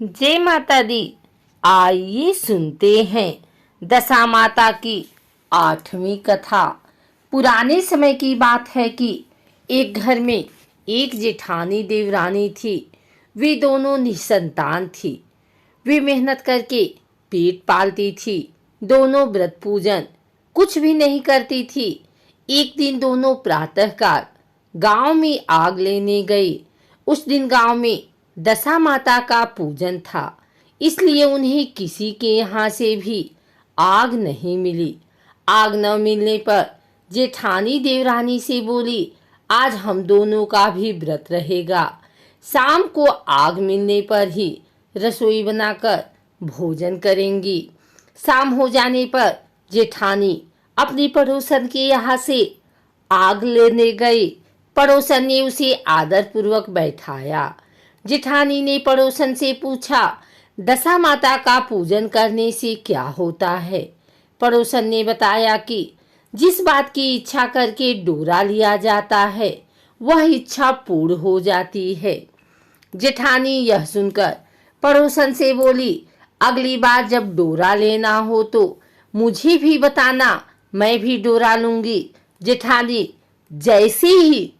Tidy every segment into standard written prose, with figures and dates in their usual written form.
जय माता दी। आइए सुनते हैं दशा माता की 8वीं कथा। पुराने समय की बात है कि एक घर में एक जेठानी देवरानी थी। वे दोनों निसंतान थी। वे मेहनत करके पेट पालती थी। दोनों व्रत पूजन कुछ भी नहीं करती थी। एक दिन दोनों प्रातःकाल गांव में आग लेने गए। उस दिन गांव में दशा माता का पूजन था, इसलिए उन्हें किसी के यहाँ से भी आग नहीं मिली। आग न मिलने पर जेठानी देवरानी से बोली, आज हम दोनों का भी व्रत रहेगा। शाम को आग मिलने पर ही रसोई बनाकर भोजन करेंगी। शाम हो जाने पर जेठानी अपनी पड़ोसन के यहाँ से आग लेने गई। पड़ोसन ने उसे आदरपूर्वक बैठाया। जेठानी ने पड़ोसन से पूछा, दशा माता का पूजन करने से क्या होता है? पड़ोसन ने बताया कि जिस बात की इच्छा करके डोरा लिया जाता है वह इच्छा पूर्ण हो जाती है। जेठानी यह सुनकर पड़ोसन से बोली, अगली बार जब डोरा लेना हो तो मुझे भी बताना, मैं भी डोरा लूंगी। जेठानी जैसे ही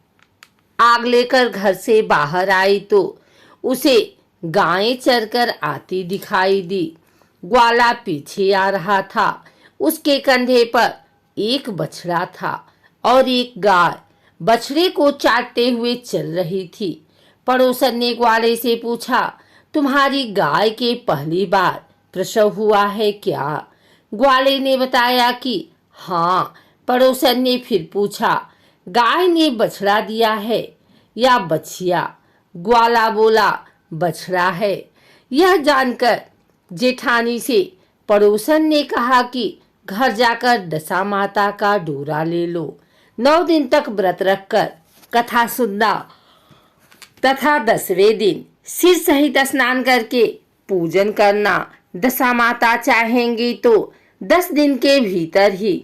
आग लेकर घर से बाहर आई तो उसे गायें चरकर आती दिखाई दी। ग्वाला पीछे आ रहा था। उसके कंधे पर एक बछड़ा था और एक गाय बछड़े को चाटते हुए चल रही थी। पड़ोसन ने ग्वाले से पूछा, तुम्हारी गाय के पहली बार प्रसव हुआ है क्या? ग्वाले ने बताया कि हाँ। पड़ोसन ने फिर पूछा, गाय ने बछड़ा दिया है या बछिया? ग्वाला बोला, बछड़ा है। यह जानकर जेठानी से पड़ोसन ने कहा कि घर जाकर दशा माता का डोरा ले लो। 9 दिन तक व्रत रखकर कथा सुनना तथा 10वें दिन सिर सहित स्नान करके पूजन करना। दशा माता चाहेंगी तो 10 दिन के भीतर ही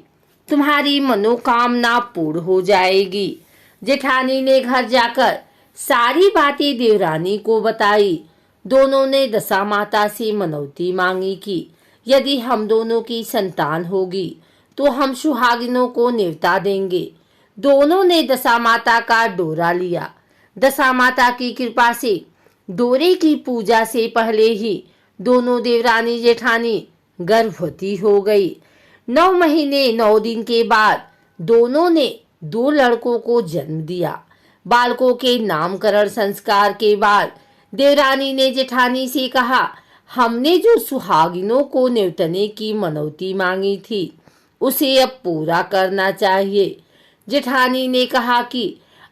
तुम्हारी मनोकामना पूर्ण हो जाएगी। जेठानी ने घर जाकर सारी बातें देवरानी को बताई। दोनों ने दशा माता से मनौती मांगी कि यदि हम दोनों की संतान होगी तो हम सुहागिनों को न्योता देंगे। दोनों ने दशा माता का डोरा लिया। दशा माता की कृपा से डोरे की पूजा से पहले ही दोनों देवरानी जेठानी गर्भवती हो गई। 9 महीने 9 दिन के बाद दोनों ने 2 लड़कों को जन्म दिया। बालकों के नामकरण संस्कार के बाद देवरानी ने जेठानी से कहा, हमने जो सुहागिनों को न्योतने की मनौती मांगी थी उसे अब पूरा करना चाहिए। जेठानी ने कहा कि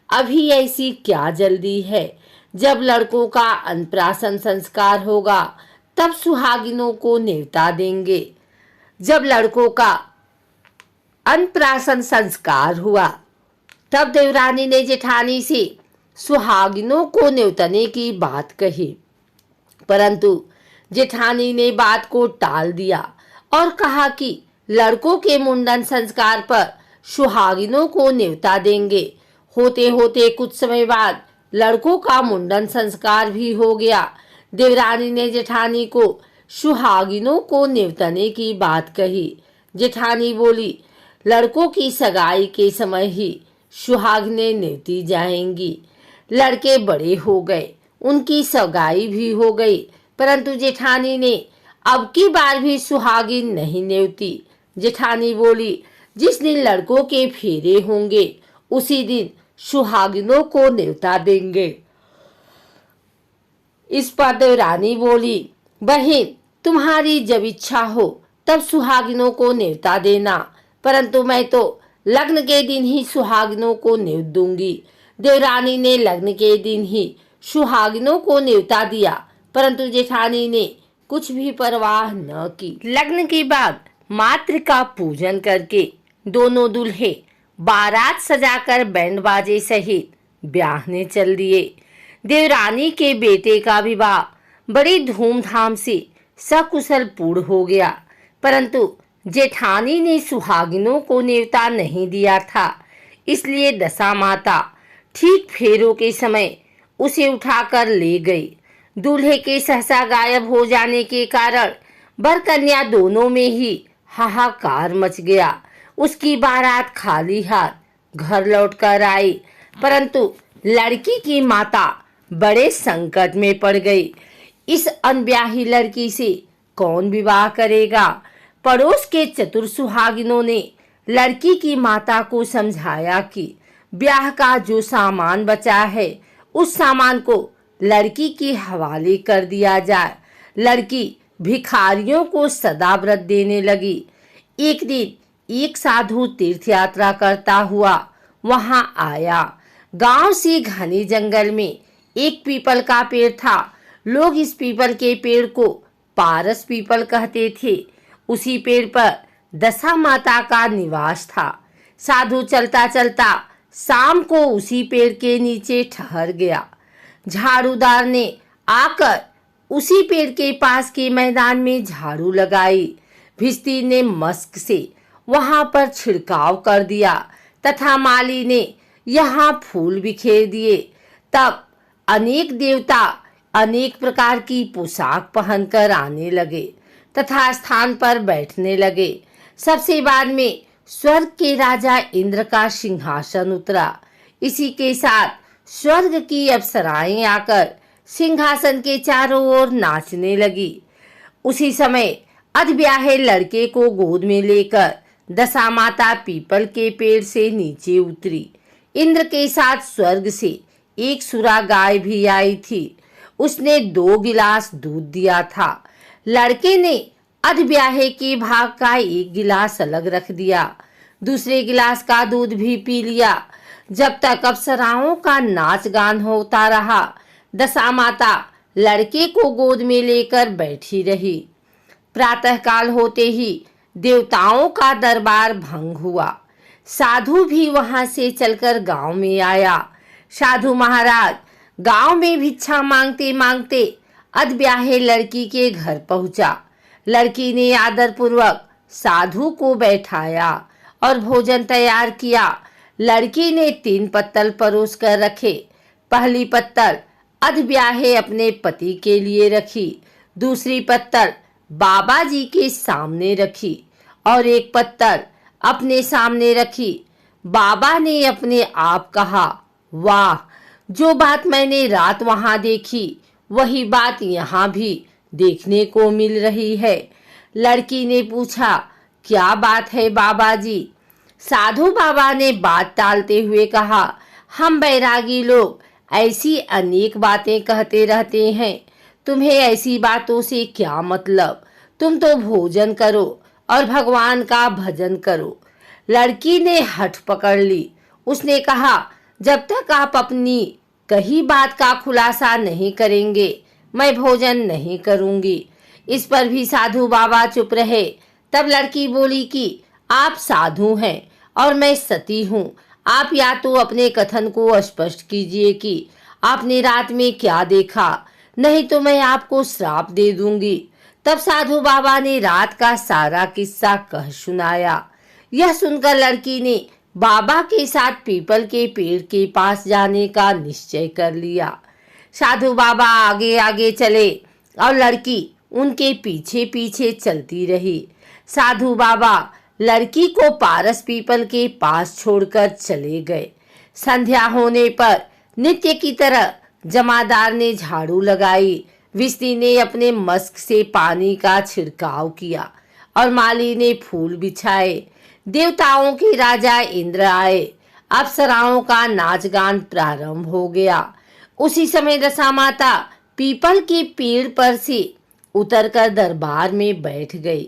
अभी ऐसी क्या जल्दी है, जब लड़कों का अन्नप्राशन संस्कार होगा तब सुहागिनों को न्योता देंगे। जब लड़कों का अन्नप्राशन संस्कार हुआ तब देवरानी ने जेठानी से सुहागिनों को न्योतने की बात कही, परंतु जेठानी ने बात को टाल दिया और कहा कि लड़कों के मुंडन संस्कार पर सुहागिनों को न्योता देंगे। होते होते कुछ समय बाद लड़कों का मुंडन संस्कार भी हो गया। देवरानी ने जेठानी को सुहागिनों को न्योतने की बात कही। जेठानी बोली, लड़कों की सगाई के समय ही सुहागिनें न्योती जाएंगी। लड़के बड़े हो गए, उनकी सगाई भी हो गई, परंतु जेठानी ने अब की बार भी सुहागिन नहीं न्योती। जेठानी बोली, जिस दिन लड़कों के फेरे होंगे उसी दिन सुहागिनों को न्योता देंगे। इस पर देवरानी बोली, बहन तुम्हारी जब इच्छा हो तब सुहागिनों को न्योता देना, परंतु मैं तो लग्न के दिन ही सुहागिनों को न्योत दूंगी। देवरानी ने लग्न के दिन ही सुहागिनों को न्योता दिया, परंतु जेठानी ने कुछ भी परवाह न की। लग्न के बाद मातृ का पूजन करके दोनों दूल्हे बारात सजाकर बैंड बाजे सहित ब्याहने चल दिए। देवरानी के बेटे का विवाह बड़ी धूमधाम से सकुशल पूर्ण हो गया, परंतु जेठानी ने सुहागिनों को न्योता नहीं दिया था, इसलिए दशा माता ठीक फेरों के समय उसे उठाकर ले गई। दूल्हे के सहसा गायब हो जाने के कारण वर कन्या दोनों में ही हाहाकार मच गया। उसकी बारात खाली हाथ घर लौटकर आई, परंतु लड़की की माता बड़े संकट में पड़ गई। इस अनब्याही लड़की से कौन विवाह करेगा? पड़ोस के चतुर सुहागिनों ने लड़की की माता को समझाया कि ब्याह का जो सामान बचा है उस सामान को लड़की के हवाले कर दिया जाए। लड़की भिखारियों को सदा व्रत देने लगी। एक दिन एक साधु तीर्थ यात्रा करता हुआ वहां आया। गांव से घने जंगल में एक पीपल का पेड़ था। लोग इस पीपल के पेड़ को पारस पीपल कहते थे। उसी पेड़ पर दशा माता का निवास था। साधु चलता चलता शाम को उसी पेड़ के नीचे ठहर गया। झाड़ूदार ने आकर उसी पेड़ के पास के मैदान में झाड़ू लगाई। भिस्ती ने मस्क से वहां पर छिड़काव कर दिया तथा माली ने यहाँ फूल बिखेर दिए। तब अनेक देवता अनेक प्रकार की पोशाक पहनकर आने लगे तथा स्थान पर बैठने लगे। सबसे बाद में स्वर्ग के राजा इंद्र का सिंहासन उतरा। इसी के साथ स्वर्ग की अप्सराएं आकर सिंहासन के चारों ओर नाचने लगी। उसी समय अधब्याहे लड़के को गोद में लेकर दशा माता पीपल के पेड़ से नीचे उतरी। इंद्र के साथ स्वर्ग से एक सुरा गाय भी आई थी। उसने 2 गिलास दूध दिया था। लड़के ने अधब्याहे के भाग का 1 गिलास अलग रख दिया। दूसरे गिलास का दूध भी पी लिया। जब तक अप्सराओं का नाच गान होता रहा, दशा माता लड़के को गोद में लेकर बैठी रही। प्रातःकाल होते ही देवताओं का दरबार भंग हुआ। साधु भी वहां से चलकर गांव में आया। साधु महाराज गांव में भिक्षा मांगते मांगते अधब्याहे लड़की के घर पहुंचा। लड़की ने आदरपूर्वक साधु को बैठाया और भोजन तैयार किया। लड़की ने 3 पत्तल परोस कर रखे। पहली पत्तल अधब्याहे अपने पति के लिए रखी, दूसरी पत्तल बाबा जी के सामने रखी और एक पत्तल अपने सामने रखी। बाबा ने अपने आप कहा, वाह, जो बात मैंने रात वहां देखी वही बात यहाँ भी देखने को मिल रही है। लड़की ने पूछा, क्या बात है बाबा जी? साधु बाबा ने बात टालते हुए कहा, हम बैरागी लोग ऐसी अनेक बातें कहते रहते हैं। तुम्हें ऐसी बातों से क्या मतलब? तुम तो भोजन करो और भगवान का भजन करो। लड़की ने हठ पकड़ ली। उसने कहा, जब तक आप अपनी कही बात का खुलासा नहीं करेंगे मैं भोजन नहीं करूंगी। इस पर भी साधु बाबा चुप रहे। तब लड़की बोली कि आप साधु हैं और मैं सती हूँ। आप या तो अपने कथन को स्पष्ट कीजिए कि आपने रात में क्या देखा, नहीं तो मैं आपको श्राप दे दूंगी। तब साधु बाबा ने रात का सारा किस्सा कह सुनाया। यह सुनकर लड़की ने बाबा के साथ पीपल के पेड़ के पास जाने का निश्चय कर लिया। साधु बाबा आगे आगे चले और लड़की उनके पीछे पीछे चलती रही। साधु बाबा लड़की को पारस पीपल के पास छोड़कर चले गए। संध्या होने पर नित्य की तरह जमादार ने झाड़ू लगाई। विष्णु ने अपने मस्क से पानी का छिड़काव किया और माली ने फूल बिछाए। देवताओं के राजा इंद्र आए। अप्सराओं का नाच गान प्रारंभ हो गया। उसी समय दशा माता पीपल के पेड़ पर से उतरकर दरबार में बैठ गई।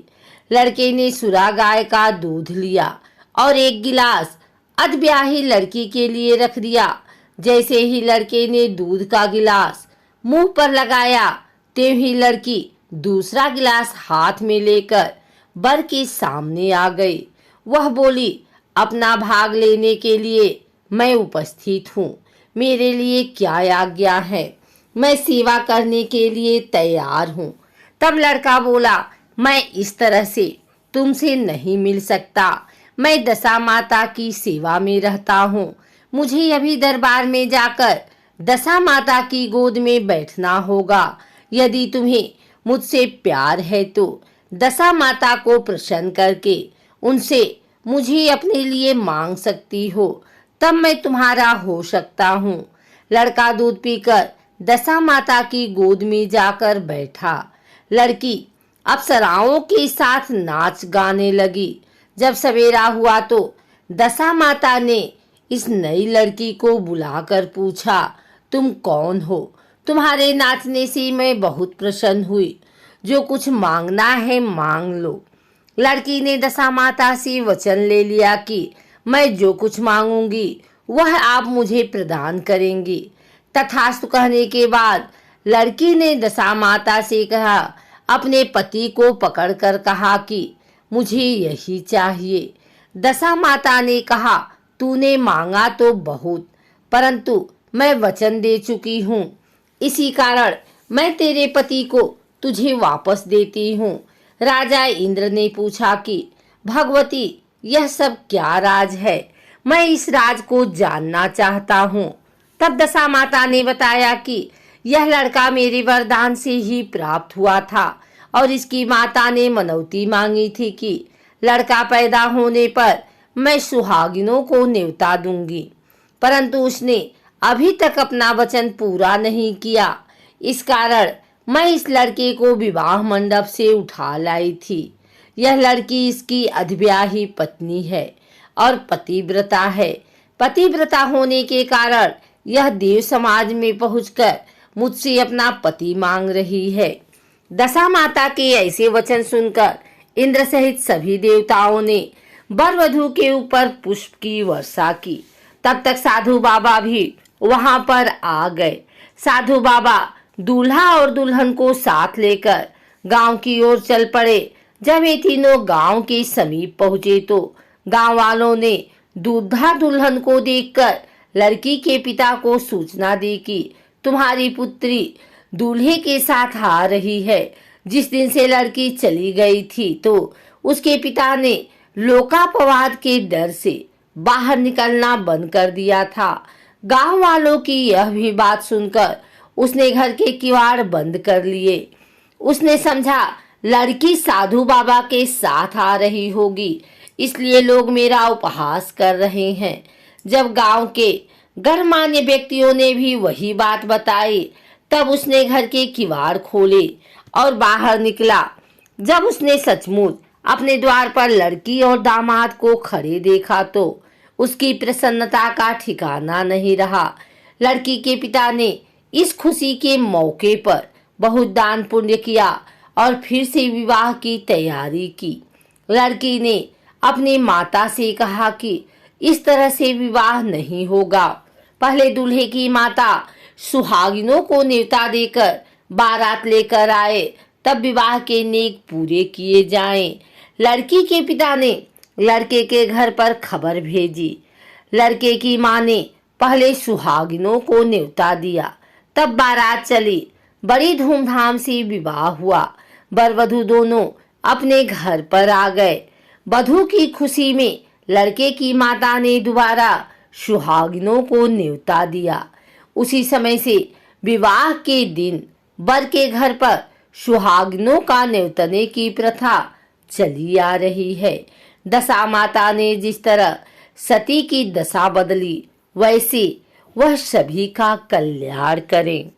लड़के ने सुरा गाय का दूध लिया और 1 गिलास अधब्याही लड़की के लिए रख दिया। जैसे ही लड़के ने दूध का गिलास मुंह पर लगाया, त्यों ही लड़की दूसरा गिलास हाथ में लेकर वर के सामने आ गई। वह बोली, अपना भाग लेने के लिए मैं उपस्थित हूँ। मेरे लिए क्या आज्ञा है? मैं सेवा करने के लिए तैयार हूँ। तब लड़का बोला, मैं इस तरह से तुमसे नहीं मिल सकता। मैं दशा माता की सेवा में रहता हूँ। मुझे अभी दरबार में जाकर दशा माता की गोद में बैठना होगा। यदि तुम्हें मुझसे प्यार है तो दशा माता को प्रसन्न करके उनसे मुझे अपने लिए मांग सकती हो, तब मैं तुम्हारा हो सकता हूँ। लड़का दूध पीकर दशा माता की गोद में जाकर बैठा। लड़की अप्सराओं के साथ नाच गाने लगी। जब सवेरा हुआ तो दशा माता ने इस नई लड़की को बुलाकर पूछा, तुम कौन हो? तुम्हारे नाचने से मैं बहुत प्रसन्न हुई। जो कुछ मांगना है मांग लो। लड़की ने दशा माता से वचन ले लिया कि मैं जो कुछ मांगूंगी वह आप मुझे प्रदान करेंगी। तथास्तु कहने के बाद लड़की ने दशा माता से कहा, अपने पति को पकड़कर कहा कि मुझे यही चाहिए। दशा माता ने कहा, तूने मांगा तो बहुत, परंतु मैं वचन दे चुकी हूँ, इसी कारण मैं तेरे पति को तुझे वापस देती हूँ। राजा इंद्र ने पूछा कि भगवती, यह सब क्या राज है? मैं इस राज को जानना चाहता हूँ। तब दशा माता ने बताया कि यह लड़का मेरे वरदान से ही प्राप्त हुआ था और इसकी माता ने मनौती मांगी थी कि लड़का पैदा होने पर मैं सुहागिनों को न्योता दूंगी, परंतु उसने अभी तक अपना वचन पूरा नहीं किया। इस कारण मैं इस लड़के को विवाह मंडप से उठा लाई थी। यह लड़की इसकी अधिब्याही पत्नी है और पतिव्रता है। पतिव्रता होने के कारण यह देव समाज में पहुंचकर मुझसे अपना पति मांग रही है। दशा माता के ऐसे वचन सुनकर इंद्र सहित सभी देवताओं ने वर वधू के ऊपर पुष्प की वर्षा की। तब तक साधु बाबा भी वहां पर आ गए। साधु बाबा दूल्हा और दुल्हन को साथ लेकर गांव की ओर चल पड़े। जब ये तीनों गांव के समीप पहुंचे तो गांव वालों ने दूल्हा दुल्हन को देखकर लड़की के पिता को सूचना दी कि तुम्हारी पुत्री दूल्हे के साथ आ रही है। जिस दिन से लड़की चली गई थी तो उसके पिता ने लोकापवाद के डर से बाहर निकलना बंद कर दिया था। गांव वालों की यह भी बात सुनकर उसने घर के किवाड़ बंद कर लिए। उसने समझा लड़की साधु बाबा के साथ आ रही होगी, इसलिए लोग मेरा उपहास कर रहे हैं। जब गांव के गणमान्य व्यक्तियों ने भी वही बात बताई, तब उसने घर के किवाड़ खोले और बाहर निकला। जब उसने सचमुच अपने द्वार पर लड़की और दामाद को खड़े देखा तो उसकी प्रसन्नता का ठिकाना नहीं रहा। लड़की के पिता ने इस खुशी के मौके पर बहुत दान पुण्य किया और फिर से विवाह की तैयारी की। लड़की ने अपनी माता से कहा कि इस तरह से विवाह नहीं होगा। पहले दूल्हे की माता सुहागिनों को न्योता देकर बारात लेकर आए, तब विवाह के नेक पूरे किए जाएं। लड़की के पिता ने लड़के के घर पर खबर भेजी। लड़के की मां ने पहले सुहागिनों को न्योता दिया, तब बारात चली। बड़ी धूमधाम से विवाह हुआ। वर वधू दोनों अपने घर पर आ गए। वधू की खुशी में लड़के की माता ने दोबारा सुहागिनों को न्योता दिया। उसी समय से विवाह के दिन वर के घर पर सुहागिनों का न्योतने की प्रथा चली आ रही है। दशा माता ने जिस तरह सती की दशा बदली, वैसे वह सभी का कल्याण करें।